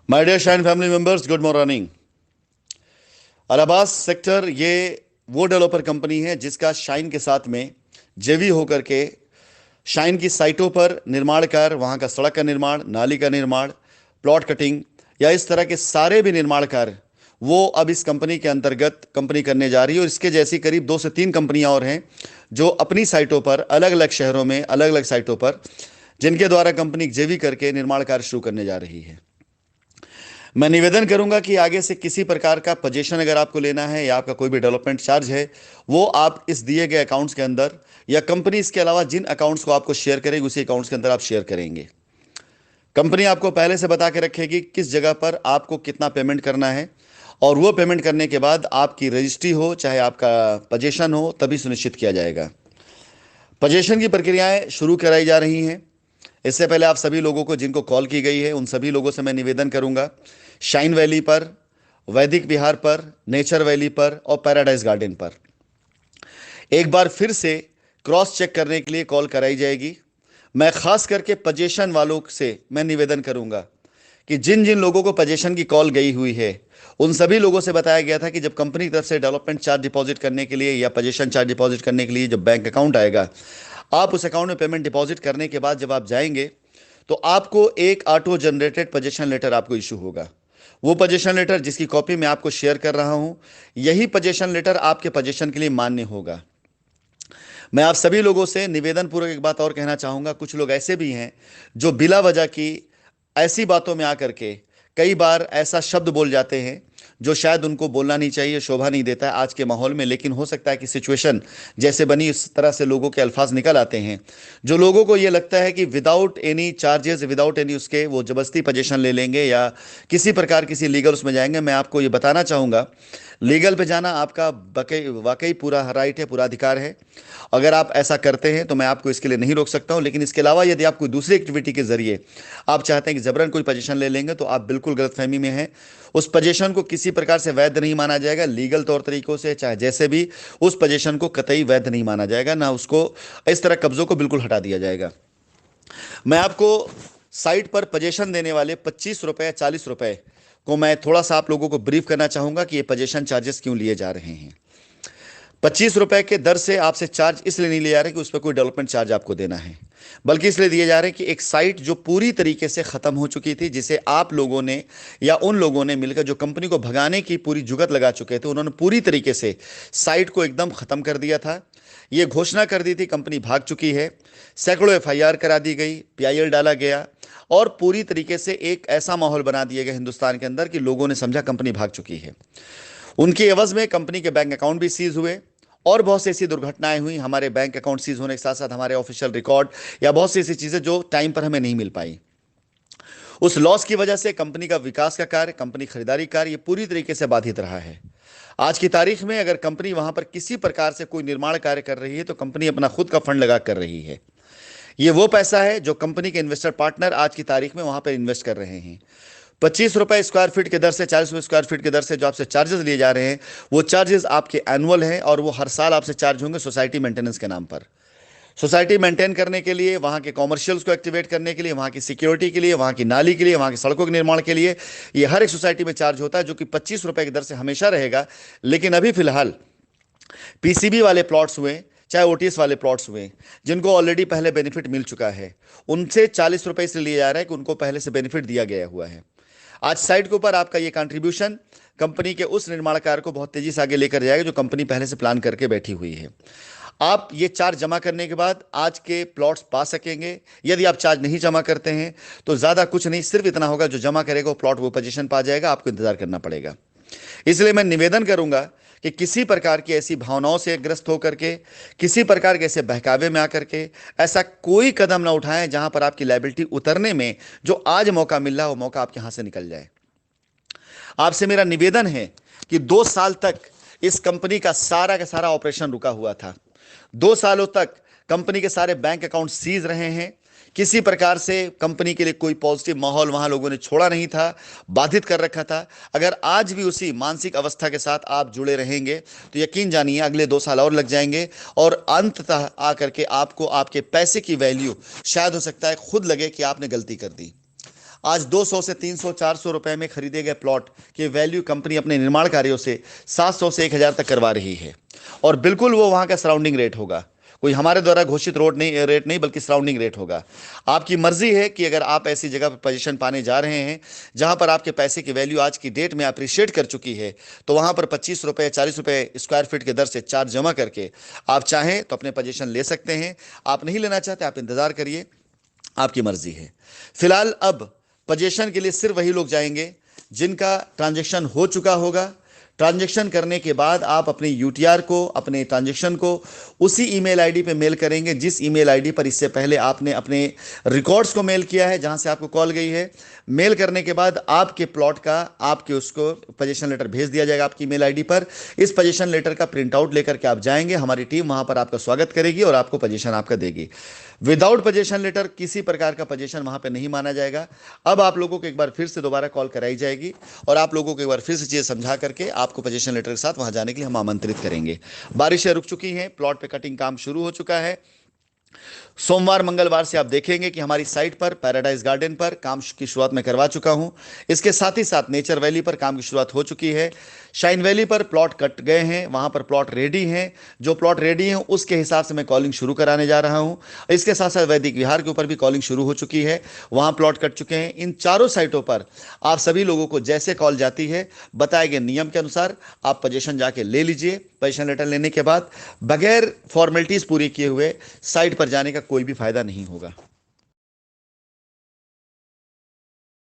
My dear Shine family members, good morning. Allahabad sector ये वो developer company है जिसका शाइन के साथ में जेवी होकर के शाइन की साइटों पर निर्माण कार्य, वहाँ का सड़क का निर्माण, नाली का निर्माण, प्लॉट कटिंग या इस तरह के सारे भी निर्माण कार्य वो अब इस कंपनी के अंतर्गत कंपनी करने जा रही है। और इसके जैसी करीब 2 से 3 कंपनियां और हैं जो अपनी साइटों पर अलग अलग शहरों में अलग अलग साइटों पर जिनके द्वारा कंपनी जेवी करके निर्माण कार्य शुरू करने जा रही है। मैं निवेदन करूंगा कि आगे से किसी प्रकार का पोजीशन अगर आपको लेना है या आपका कोई भी डेवलपमेंट चार्ज है वो आप इस दिए गए अकाउंट्स के अंदर या कंपनी इसके अलावा जिन अकाउंट्स को आपको शेयर करेगी उसी अकाउंट्स के अंदर आप शेयर करेंगे। कंपनी आपको पहले से बता के रखेगी किस जगह पर आपको कितना पेमेंट करना है और वो पेमेंट करने के बाद आपकी रजिस्ट्री हो चाहे आपका पोजीशन हो तभी सुनिश्चित किया जाएगा। पोजीशन की प्रक्रियाएं शुरू कराई जा रही हैं। इससे पहले आप सभी लोगों को जिनको कॉल की गई है उन सभी लोगों से मैं निवेदन करूंगा, शाइन वैली पर, वैदिक विहार पर, नेचर वैली पर और पैराडाइज गार्डन पर एक बार फिर से क्रॉस चेक करने के लिए कॉल कराई जाएगी। मैं खास करके पोजीशन वालों से मैं निवेदन करूंगा कि जिन जिन लोगों को पोजीशन की कॉल गई हुई है उन सभी लोगों से बताया गया था कि जब कंपनी की तरफ से डेवलपमेंट चार्ज डिपॉजिट करने के लिए या पोजीशन चार्ज डिपॉजिट करने के लिए जब बैंक अकाउंट आएगा, आप उस अकाउंट में पेमेंट डिपॉजिट करने के बाद जब आप जाएंगे तो आपको एक ऑटो जनरेटेड पोजीशन लेटर आपको इशू होगा। वो पोजीशन लेटर जिसकी कॉपी मैं आपको शेयर कर रहा हूं, यही पोजीशन लेटर आपके पोजीशन के लिए मान्य होगा। मैं आप सभी लोगों से निवेदन पूर्वक एक बात और कहना चाहूंगा, कुछ लोग ऐसे भी हैं जो बिला वजह की ऐसी बातों में आकर के कई बार ऐसा शब्द बोल जाते हैं जो शायद उनको बोलना नहीं चाहिए, शोभा नहीं देता है आज के माहौल में, लेकिन हो सकता है कि सिचुएशन जैसे बनी इस तरह से लोगों के अल्फाज निकल आते हैं जो लोगों को ये लगता है कि without any charges, without any उसके वो जबरदस्ती पोजीशन ले लेंगे या किसी प्रकार किसी लीगल उसमें जाएंगे। मैं आपको ये बताना चाहूँगा, लीगल पे जाना आपका वाकई पूरा राइट है, पूरा अधिकार है। अगर आप ऐसा करते हैं तो मैं आपको इसके लिए नहीं रोक सकता हूं, लेकिन इसके अलावा यदि आप कोई दूसरी एक्टिविटी के जरिए आप चाहते हैं कि जबरन कोई पोजीशन ले लेंगे तो आप बिल्कुल गलतफहमी में हैं। उस पोजीशन को किसी प्रकार से वैध नहीं माना जाएगा, लीगल तौर तरीकों से चाहे जैसे भी उस पोजीशन को कतई वैध नहीं माना जाएगा, ना उसको इस तरह कब्जों को बिल्कुल हटा दिया जाएगा। मैं आपको साइट पर पोजीशन देने वाले 25 रुपए 40 रुपए को मैं थोड़ा सा आप लोगों को ब्रीफ करना चाहूंगा कि ये पोजीशन चार्जेस क्यों लिए जा रहे हैं। 25 रुपए के दर से आपसे चार्ज इसलिए नहीं लिए जा रहे कि उस पर कोई डेवलपमेंट चार्ज आपको देना है, बल्कि इसलिए दिए जा रहे हैं कि एक साइट जो पूरी तरीके से खत्म हो चुकी थी, जिसे आप लोगों ने या उन लोगों ने मिलकर जो कंपनी को भगाने की पूरी जुगत लगा चुके थे, उन्होंने पूरी तरीके से साइट को एकदम खत्म कर दिया था। ये घोषणा कर दी थी कंपनी भाग चुकी है, सैकड़ों एफआईआर करा दी गई, पीआईएल डाला गया और पूरी तरीके से एक ऐसा माहौल बना दिया गया हिंदुस्तान के अंदर कि लोगों ने समझा कंपनी भाग चुकी है। उनके एवज में कंपनी के बैंक अकाउंट भी सीज हुए और बहुत सी ऐसी दुर्घटनाएं हुई, हमारे बैंक अकाउंट सीज होने के साथ साथ हमारे ऑफिशियल रिकॉर्ड या बहुत सी ऐसी चीजें जो टाइम पर हमें नहीं मिल पाई। उस लॉस की वजह से कंपनी का विकास का कार्य, कंपनी खरीदारी कार्य ये पूरी तरीके से बाधित रहा है। आज की तारीख में अगर कंपनी वहां पर किसी प्रकार से कोई निर्माण कार्य कर रही है तो कंपनी अपना खुद का फंड लगा कर रही है। ये वो पैसा है जो कंपनी के इन्वेस्टर पार्टनर आज की तारीख में वहां पर इन्वेस्ट कर रहे हैं। 25 रुपए स्क्वायर फीट के दर से, 40 रुपए स्क्वायर फीट के दर से जो आपसे चार्जेस लिए जा रहे हैं वो चार्जेस आपके एनुअल हैं और वो हर साल आपसे चार्ज होंगे सोसाइटी मेंटेनेंस के नाम पर। सोसाइटी मेंटेन करने के लिए, वहाँ के कॉमर्शियल्स को एक्टिवेट करने के लिए, वहाँ की सिक्योरिटी के लिए, वहाँ की नाली के लिए, वहाँ की सड़कों के निर्माण के लिए ये हर एक सोसाइटी में चार्ज होता है, जो कि 25 रुपए की दर से हमेशा रहेगा। लेकिन अभी फिलहाल पीसीबी वाले प्लॉट्स हुए चाहे ओटीएस वाले प्लॉट्स हुए जिनको ऑलरेडी पहले बेनिफिट मिल चुका है, उनसे 40 रुपए इसलिए लिए जा रहा है कि उनको पहले से बेनिफिट दिया गया हुआ है। आज साइट के ऊपर आपका ये कंट्रीब्यूशन कंपनी के उस निर्माण कार्य को बहुत तेजी से आगे लेकर जाएगा जो कंपनी पहले से प्लान करके बैठी हुई है। आप ये चार्ज जमा करने के बाद आज के प्लॉट्स पा सकेंगे। यदि आप चार्ज नहीं जमा करते हैं तो ज़्यादा कुछ नहीं, सिर्फ इतना होगा जो जमा करेगा वो प्लॉट वो पोजीशन पा जाएगा, आपको इंतजार करना पड़ेगा। इसलिए मैं निवेदन करूंगा कि किसी प्रकार की ऐसी भावनाओं से ग्रस्त होकर के, किसी प्रकार के ऐसे बहकावे में आकर के ऐसा कोई कदम ना उठाएं जहां पर आपकी लायबिलिटी उतरने में जो आज मौका मिल रहा है वो मौका आपके यहां से निकल जाए। आपसे मेरा निवेदन है कि 2 साल तक इस कंपनी का सारा ऑपरेशन रुका हुआ था। 2 सालों तक कंपनी के सारे बैंक अकाउंट सीज रहे हैं। किसी प्रकार से कंपनी के लिए कोई पॉजिटिव माहौल वहां लोगों ने छोड़ा नहीं था, बाधित कर रखा था। अगर आज भी उसी मानसिक अवस्था के साथ आप जुड़े रहेंगे तो यकीन जानिए अगले 2 साल और लग जाएंगे और अंततः आकर के आपको आपके पैसे की वैल्यू शायद हो सकता है खुद लगे कि आपने गलती कर दी। आज 200 से 300 400 रुपए में खरीदे गए प्लॉट की वैल्यू कंपनी अपने निर्माण कार्यों से 700 से 1000 तक करवा रही है। और बिल्कुल वो वहां का सराउंडिंग रेट होगा, कोई हमारे द्वारा घोषित रेट नहीं, बल्कि सराउंडिंग रेट होगा। आपकी मर्जी है कि अगर आप ऐसी जगह पर पोजीशन पाने जा रहे हैं जहां पर आपके पैसे की वैल्यू आज की डेट में अप्रिशिएट कर चुकी है, तो वहां पर 25 रुपए 40 रुपए स्क्वायर फीट के दर से चार्ज जमा करके आप चाहें तो अपने पोजीशन ले सकते हैं। आप नहीं लेना चाहते, आप इंतजार करिए, आपकी मर्जी है। फिलहाल अब पोजीशन के लिए सिर्फ वही लोग जाएंगे जिनका ट्रांजैक्शन हो चुका होगा। ट्रांजैक्शन करने के बाद आप अपने यूटीआर को, अपने ट्रांजैक्शन को उसी ईमेल आईडी पे मेल करेंगे जिस ईमेल आईडी पर इससे पहले आपने अपने रिकॉर्ड्स को मेल किया है, जहां से आपको कॉल गई है। मेल करने के बाद आपके प्लॉट का, आपके उसको पोजीशन लेटर भेज दिया जाएगा आपकी ईमेल आईडी पर। इस पोजीशन लेटर का प्रिंट आउट लेकर के आप जाएंगे, हमारी टीम वहां पर आपका स्वागत करेगी और आपको पोजीशन आपका देगी। विदाउट पोजीशन लेटर किसी प्रकार का पोजीशन वहां पे नहीं माना जाएगा। अब आप लोगों को एक बार फिर से दोबारा कॉल कराई जाएगी और आप लोगों को एक बार फिर से चीज़ समझा करके आपको पोजीशन लेटर के साथ वहां जाने के लिए हम आमंत्रित करेंगे। बारिशें रुक चुकी हैं, प्लॉट पे कटिंग काम शुरू हो चुका है। सोमवार मंगलवार से आप देखेंगे कि हमारी साइट पर पैराडाइज गार्डन पर काम की शुरुआत मैं करवा चुका हूं। इसके साथ ही साथ नेचर वैली पर काम की शुरुआत हो चुकी है। शाइन वैली पर प्लॉट कट गए हैं, वहां पर प्लॉट रेडी हैं। जो प्लॉट रेडी हैं उसके हिसाब से मैं कॉलिंग शुरू कराने जा रहा हूं। इसके साथ साथ वैदिक विहार के ऊपर भी कॉलिंग शुरू हो चुकी है, वहां प्लॉट कट चुके हैं। इन चारों साइटों पर आप सभी लोगों को जैसे कॉल जाती है, बताए गए नियम के अनुसार आप पोजीशन जाके ले लीजिए। पोजीशन लेटर लेने के बाद बगैर फॉर्मेलिटीज पूरी किए हुए साइट पर जाने का कोई भी फायदा नहीं होगा।